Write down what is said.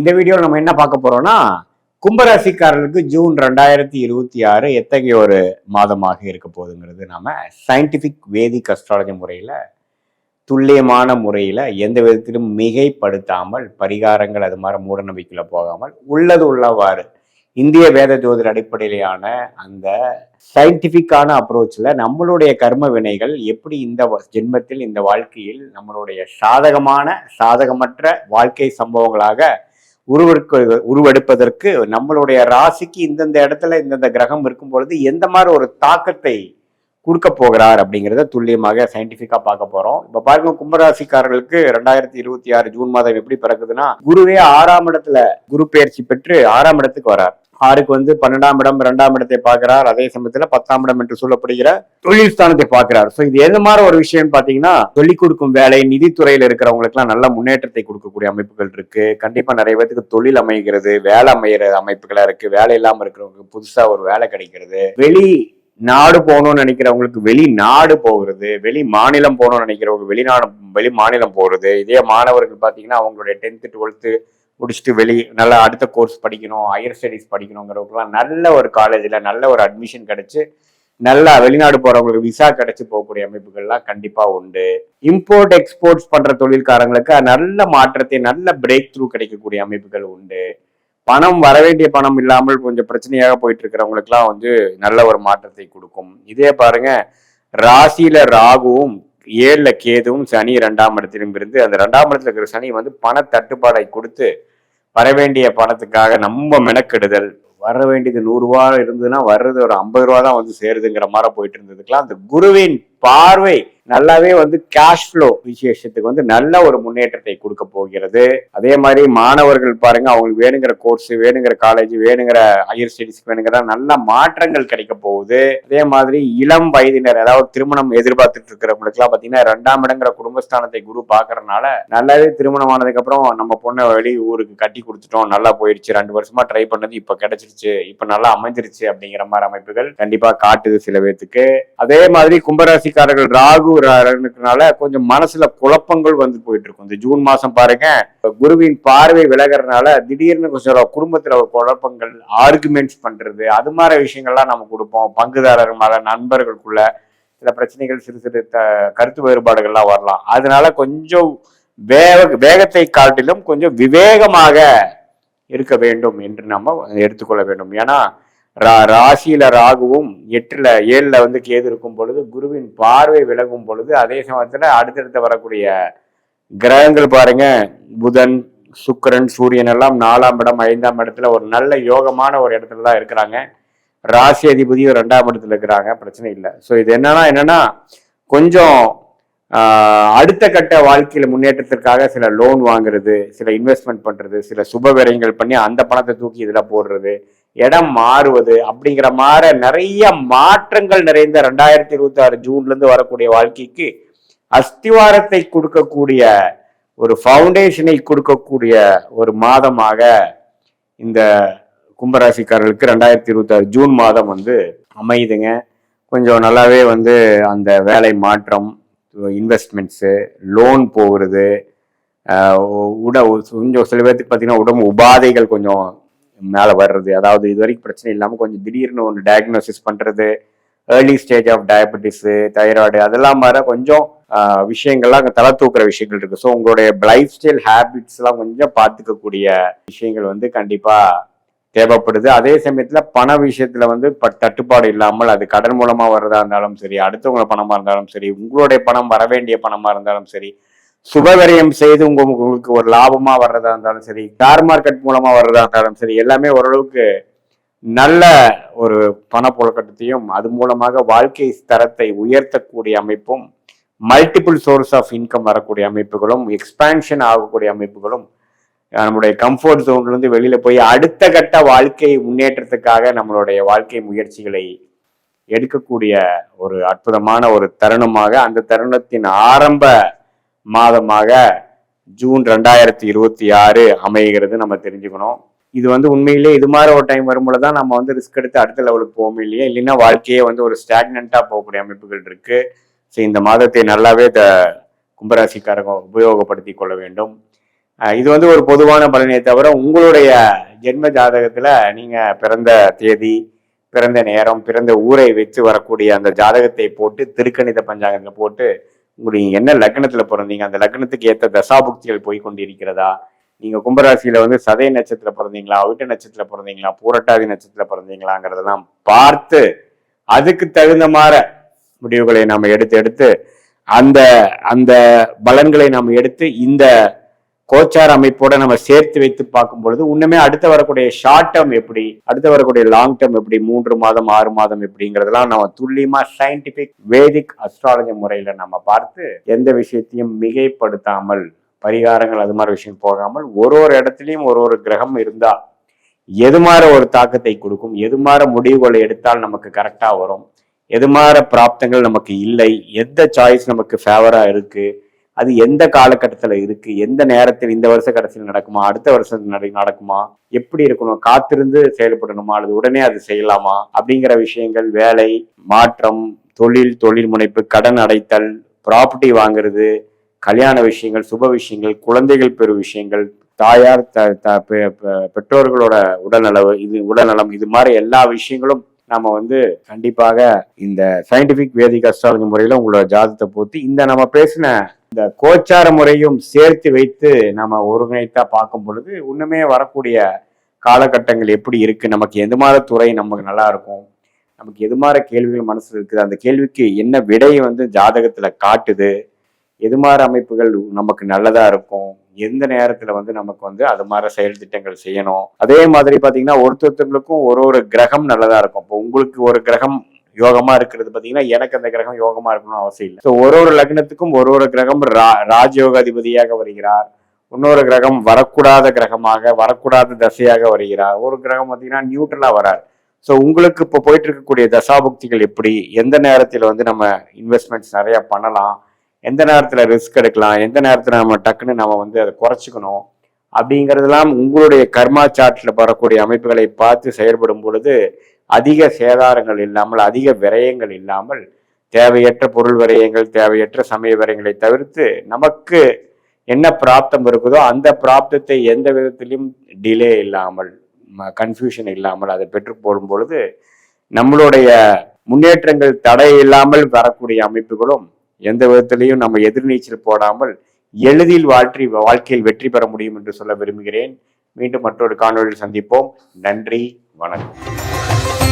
இந்த வீடியோவில் நம்ம என்ன பார்க்க போறோம்னா, கும்பராசிக்காரர்களுக்கு ஜூன் 2026 எத்தகைய ஒரு மாதமாக இருக்க போகுதுங்கிறது நாம சயின்டிபிக் வேதிக் அஸ்ட்ராலஜி முறையில துல்லியமான முறையில எந்த விதத்திலும் மிகைப்படுத்தாமல் பரிகாரங்கள் அது மாதிரி மூட நம்பிக்கையில போகாமல் உள்ளது உள்ளவாறு இந்திய வேத ஜோதிட அடிப்படையிலான அந்த சயின்டிபிக்கான அப்ரோச்ல நம்மளுடைய கர்ம வினைகள் எப்படி இந்த ஜென்மத்தில் இந்த வாழ்க்கையில் நம்மளுடைய சாதகமற்ற வாழ்க்கை சம்பவங்களாக உருவெடுப்பதற்கு நம்மளுடைய ராசிக்கு இந்தந்த இடத்துல இந்தந்த கிரகம் இருக்கும் பொழுது எந்த மாதிரி ஒரு தாக்கத்தை கொடுக்க போகிறார் அப்படிங்கிறத துல்லியமாக சயின்டிபிக்கா பார்க்க போறோம். இப்ப பாருங்க, கும்பராசிக்காரர்களுக்கு 2026 ஜூன் மாதம் எப்படி பிறக்குதுன்னா, குருவே 6ஆம் இடத்துல குரு பெயர்ச்சி பெற்று 6ஆம் இடத்துக்கு வரார். 6க்கு 12ஆம் இடம் 2ஆம் இடத்தை பார்க்கிறார். அதே சமயத்துல 10ஆம் இடம் என்று சொல்லப்படுகிற தொழில் ஸ்தானத்தை பார்க்கிறார். சோ இது எந்த மாதிரி ஒரு விஷயம் பாத்தீங்கன்னா, சொல்லிக் கொடுக்கும் வேலை, நிதித்துறையில இருக்கிறவங்களுக்கு எல்லாம் நல்ல முன்னேற்றத்தை கொடுக்கக்கூடிய அமைப்புகள் இருக்கு. கண்டிப்பா நிறைய பேருக்கு தொழில் அமைகிறது, வேலை அமைகிற அமைப்புகளா இருக்கு. வேலை இல்லாம இருக்கிறவங்களுக்கு புதுசா ஒரு வேலை கிடைக்கிறது, வெளி நாடு போகணும்னு நினைக்கிறவங்களுக்கு வெளிநாடு போகிறது, வெளி மாநிலம் போகணும்னு நினைக்கிறவங்க வெளி மாநிலம் போகிறது. இதே மாணவர்கள் பாத்தீங்கன்னா அவங்களுடைய 10th 12th முடிச்சுட்டு நல்லா அடுத்த கோர்ஸ் படிக்கணும், ஹையர் ஸ்டடிஸ் படிக்கணுங்கிறவங்கலாம் நல்ல ஒரு காலேஜ்ல நல்ல ஒரு அட்மிஷன் கிடைச்சு நல்லா வெளிநாடு போறவங்களுக்கு விசா கிடைச்சு போகக்கூடிய அமைப்புகள்லாம் கண்டிப்பா உண்டு. இம்போர்ட் எக்ஸ்போர்ட்ஸ் பண்ற தொழில்காரங்களுக்கு நல்ல மாற்றத்தை நல்ல பிரேக் த்ரூ கிடைக்கக்கூடிய அமைப்புகள் உண்டு. பணம் வரவேண்டிய பணம் இல்லாமல் கொஞ்சம் பிரச்சனையாக போயிட்டு இருக்கிறவங்களுக்கு எல்லாம் நல்ல ஒரு மாற்றத்தை கொடுக்கும். இதே பாருங்க, ராசியில ராகுவும் 7ல கேதுவும் சனி 2ஆம் இடத்திலும் இருந்து அந்த 2ஆம் இடத்துல இருக்கிற சனி பண தட்டுப்பாடை கொடுத்து வரவேண்டிய பணத்துக்காக நம்ம மெனக்கெடுதல், வர வேண்டியது 100 ரூபா இருந்ததுன்னா வர்றது ஒரு 50 ரூபா தான் சேருதுங்கிற மாதிரி போயிட்டு இருந்ததுக்கெல்லாம் அந்த குருவின் பார்வை நல்லாவே கேஷ் ஃப்ளோ விசேஷத்துக்கு நல்ல ஒரு முன்னேற்றத்தை கொடுக்க போகிறது. அதே மாதிரி மாணவர்கள் பாருங்க, அவங்களுக்கு வேணுங்கிற கோர்ஸ், வேணுங்கிற காலேஜ், வேணுங்கிற ஹையர் ஸ்டடிஸ் வேணுங்கிற நல்ல மாற்றங்கள் கிடைக்க போகுது. அதே மாதிரி இளம் வயதினர், அதாவது திருமணம் எதிர்பார்த்துட்டு இருக்கிறவங்களுக்கு எல்லாம் பாத்தீங்கன்னா 2ஆம் இடங்கிற குடும்பஸ்தானத்தை குரு பாக்குறதுனால நல்லாவே திருமணம் ஆனதுக்கு அப்புறம் நம்ம பொண்ணை வெளி ஊருக்கு கட்டி கொடுத்துட்டோம், நல்லா போயிடுச்சு, 2 வருஷமா ட்ரை பண்ணது இப்ப கிடைச்சிருச்சு, இப்ப நல்லா அமைஞ்சிருச்சு அப்படிங்கிற மாதிரி அமைப்புகள் கண்டிப்பா காட்டுது சில பேத்துக்கு. அதே மாதிரி கும்பராசிக்காரர்கள் ராகு கொஞ்சம் மனசுல குழப்பங்கள் போயிட்டு இருக்கும். இந்த ஜூன் மாசம் பாருங்க, குருவின் பார்வை விலகிறதுனால திடீர்னு கொஞ்சம் குடும்பத்துல ஒரு குழப்பங்கள், ஆர்குமெண்ட்ஸ் பண்றது, அது மாதிரி விஷயங்கள்லாம் நம்ம கொடுப்போம். பங்குதாரர் மேல, நண்பர்களுக்குள்ள சில பிரச்சனைகள், சிறு சிறு கருத்து வேறுபாடுகள்லாம் வரலாம். அதனால கொஞ்சம் வேகத்தை காட்டிலும் கொஞ்சம் விவேகமாக இருக்க வேண்டும் என்று நம்ம எடுத்துக்கொள்ள வேண்டும். ஏன்னா ராசியில ராகுவும் 7ல கேது இருக்கும் பொழுது குருவின் பார்வை விலகும் பொழுது அதே சமயத்துல அடுத்தடுத்து வரக்கூடிய கிரகங்கள் பாருங்க, புதன், சுக்கிரன், சூரியன் எல்லாம் 4ஆம் இடம் 5ஆம் இடத்துல ஒரு நல்ல யோகமான ஒரு இடத்துல தான் இருக்கிறாங்க. ராசி அதிபதியும் 2ஆம் இடத்துல இருக்கிறாங்க, பிரச்சனை இல்லை. ஸோ இது என்னன்னா கொஞ்சம் அடுத்த கட்ட வாழ்க்கையில முன்னேற்றத்திற்காக சில லோன் வாங்குறது, சில இன்வெஸ்ட்மெண்ட் பண்றது, சில சுப விரயங்கள் பண்ணி அந்த பணத்தை தூக்கி இதுல போடுறது, இடம் மாறுவது அப்படிங்கிற மாதிரி நிறைய மாற்றங்கள் நிறைந்த 2026 ஜூன்ல இருந்து வரக்கூடிய வாழ்க்கைக்கு அஸ்திவாரத்தை கொடுக்கக்கூடிய ஒரு ஃபவுண்டேஷனை கொடுக்கக்கூடிய ஒரு மாதமாக இந்த கும்பராசிக்காரர்களுக்கு 2026 ஜூன் மாதம் அமையுதுங்க. கொஞ்சம் நல்லாவே அந்த வேலை மாற்றம், இன்வெஸ்ட்மெண்ட்ஸு, லோன் போகிறது, கொஞ்சம் சில பேர்த்துக்கு பார்த்தீங்கன்னா உடம்பு உபாதைகள் கொஞ்சம் மேலே வர்றது, அதாவது இது வரைக்கும் பிரச்சனை இல்லாமல் கொஞ்சம் திடீர்னு ஒன்று டயக்னோசிஸ் பண்ணுறது, early stage of diabetes, thyroid, அதெல்லாம் மாதிரி கொஞ்சம் விஷயங்கள்லாம் அங்கே தலை தூக்குற விஷயங்கள் இருக்குது. ஸோ உங்களுடைய லைஃப் ஸ்டைல் ஹேபிட்ஸ்லாம் கொஞ்சம் பார்த்துக்கக்கூடிய விஷயங்கள் கண்டிப்பாக தேவைப்படுது. அதே சமயத்தில் பண விஷயத்தில் தட்டுப்பாடு இல்லாமல், அது கடன் மூலமாக வர்றதா இருந்தாலும் சரி, அடுத்தவங்கள பணமாக இருந்தாலும் சரி, உங்களுடைய பணம் வர வேண்டிய பணமாக இருந்தாலும் சரி, சுபவிரயம் செய்து உங்களுக்கு ஒரு லாபமா வர்றதா இருந்தாலும் சரி, ஷேர் மார்க்கெட் மூலமா வர்றதா இருந்தாலும் சரி, எல்லாமே ஓரளவுக்கு நல்ல ஒரு பணப்புழக்கத்தையும் அது மூலமாக வாழ்க்கை தரத்தை உயர்த்தக்கூடிய அமைப்பும், மல்டிபிள் சோர்ஸ் ஆஃப் இன்கம் வரக்கூடிய அமைப்புகளும், எக்ஸ்பான்ஷன் ஆகக்கூடிய அமைப்புகளும், நம்மளுடைய கம்ஃபர்ட் ஜோன்ல இருந்து வெளியில போய் அடுத்த கட்ட வாழ்க்கை முன்னேற்றத்துக்காக நம்மளுடைய வாழ்க்கை முயற்சிகளை எடுக்கக்கூடிய ஒரு அற்புதமான ஒரு தருணமாக, அந்த தருணத்தின் ஆரம்ப மாதமாக ஜூன் 2026 அமைகிறது நம்ம தெரிஞ்சுக்கணும். இது உண்மையிலேயே இது மாதிரி ஒரு டைம் வரும்போதுதான் நம்ம ரிஸ்க் எடுத்து அடுத்த லெவலுக்கு போகும் இல்லையா, இல்லைன்னா வாழ்க்கையே ஒரு ஸ்டாக்னண்டா போகக்கூடிய அமைப்புகள் இருக்கு. ஸோ இந்த மாதத்தை நல்லாவே கும்பராசிக்காரங்க உபயோகப்படுத்தி கொள்ள வேண்டும். இது வந்து ஒரு பொதுவான பலனே தவிர உங்களுடைய ஜென்ம ஜாதகத்துல நீங்க பிறந்த தேதி, பிறந்த நேரம், பிறந்த ஊரை வச்சு வரக்கூடிய அந்த ஜாதகத்தை போட்டு திருக்கணித பஞ்சாங்கத்துல போட்டு உங்களுக்கு என்ன லக்னத்துல பிறந்தீங்க, அந்த லக்னத்துக்கு ஏற்ற தசாபுக்திகள் போய் கொண்டிருக்கிறதா, நீங்க கும்பராசியில வந்து சதய நட்சத்திரத்துல பிறந்தீங்களா, அவிட்ட நட்சத்திரத்துல பிறந்தீங்களா, பூரட்டாதி நட்சத்திரத்துல பிறந்தீங்களாங்கிறதெல்லாம் பார்த்து அதுக்கு தகுந்த மாதிரி முடிவுகளை நாம எடுத்து அந்த அந்த பலன்களை நாம் எடுத்து இந்த கோச்சார அமைப்போட நம்ம சேர்த்து வைத்து பார்க்கும் பொழுது உண்மையே அடுத்து வரக்கூடிய ஷார்ட் டேர்ம் எப்படி, அடுத்து வரக்கூடிய லாங் டேர்ம் எப்படி, 3 மாதம் 6 மாதம் எப்படிங்கிறதெல்லாம் நம்ம துல்லியமா சயின்டிபிக் வேதிக் அஸ்ட்ராலஜி முறையில நம்ம பார்த்து எந்த விஷயத்தையும் மிகைப்படுத்தாமல் பரிகாரங்கள் அது மாதிரி விஷயம் போகாமல் ஒரு இடத்துலயும் ஒரு கிரகம் இருந்தா எது மாதிரி ஒரு தாக்கத்தை கொடுக்கும், எது மாதிரி முடிவுகளை எடுத்தால் நமக்கு கரெக்டா வரும், எது மாதிரி பிராப்தங்கள் நமக்கு இல்லை, எந்த சாய்ஸ் நமக்கு ஃபேவரா இருக்கு, அது எந்த காலகட்டத்துல இருக்கு, எந்த நேரத்தில் இந்த வருஷ கடைசியில் நடக்குமா, அடுத்த வருஷம் நடக்குமா, எப்படி இருக்கணும், காத்திருந்து செயல்படணுமா அல்லது உடனே அது செய்யலாமா அப்படிங்கிற விஷயங்கள், வேலை மாற்றம், தொழில் முனைப்பு, கடன் அடைத்தல், ப்ராப்பர்ட்டி வாங்குறது, கல்யாண விஷயங்கள், சுப விஷயங்கள், குழந்தைகள் பெறும் விஷயங்கள், தாயார் பெற்றோர்களோட உடல்நலம் இது மாதிரி எல்லா விஷயங்களும் நாம வந்து கண்டிப்பாக இந்த சயின்டிபிக் வேதிக் அஸ்ட்ராலஜி முறையில உங்களோட ஜாதகத்தை போட்டு இந்த நம்ம பேசின இந்த கோச்சார முறையும் சேர்த்து வைத்து நம்ம ஒருங்கிணைத்தா பார்க்கும் பொழுது இன்னுமே வரக்கூடிய காலகட்டங்கள் எப்படி இருக்கு, நமக்கு எது மாதிரி துறை நமக்கு நல்லா இருக்கும், நமக்கு எது மாதிரி கேள்விகள் மனசுல இருக்குது, அந்த கேள்விக்கு என்ன விடை வந்து ஜாதகத்துல காட்டுது, எது மாதிரி அமைப்புகள் நமக்கு நல்லதா இருக்கும், எந்த நேரத்துல வந்து நமக்கு வந்து அது மாதிரி செயல் திட்டங்கள் செய்யணும். அதே மாதிரி பாத்தீங்கன்னா ஒருத்தருக்கும் ஒரு கிரகம் நல்லதா இருக்கும். இப்போ உங்களுக்கு ஒரு கிரகம் யோகமா இருக்கிறது பாத்தீங்கன்னா எனக்கு அந்த கிரகம் யோகமா இருக்கணும்னு அவசியம் இல்லை. ஸோ ஒரு லக்னத்துக்கும் ஒரு கிரகம் ராஜயோக அதிபதியாக வருகிறார், இன்னொரு கிரகம் வரக்கூடாத கிரகமாக வரக்கூடாத தசையாக வருகிறார், ஒரு கிரகம் பாத்தீங்கன்னா நியூட்ரலா வரார். ஸோ உங்களுக்கு இப்போ போயிட்டு இருக்கக்கூடிய தசாபுக்திகள் எப்படி, எந்த நேரத்தில் வந்து நம்ம இன்வெஸ்ட்மெண்ட்ஸ் நிறைய பண்ணலாம், எந்த நேரத்தில் ரிஸ்க் எடுக்கலாம், எந்த நேரத்தில் நம்ம டக்குன்னு நம்ம வந்து அதை குறைச்சிக்கணும் அப்படிங்கிறதெல்லாம் உங்களுடைய கர்மா சார்ட்ல வரக்கூடிய அமைப்புகளை பார்த்து செயல்படும் பொழுது அதிக சேதாரங்கள் இல்லாமல், அதிக விரயங்கள் இல்லாமல், தேவையற்ற பொருள் விரயங்கள், தேவையற்ற சமய விரயங்களை தவிர்த்து நமக்கு என்ன பிராப்தம் இருக்குதோ அந்த பிராப்தத்தை எந்த விதத்திலும் டிலே இல்லாமல், கன்ஃபியூஷன் இல்லாமல் அதை பெற்று போடும் பொழுது நம்மளுடைய முன்னேற்றங்கள் தடை இல்லாமல் வரக்கூடிய அமைப்புகளும் எந்த விதத்திலையும் நம்ம எதிர்நீச்சல் போடாமல் எளிதில் வாழ்க்கையில் வெற்றி பெற முடியும் என்று சொல்ல விரும்புகிறேன். மீண்டும் மற்றொரு காணொலியில் சந்திப்போம். நன்றி, வணக்கம்.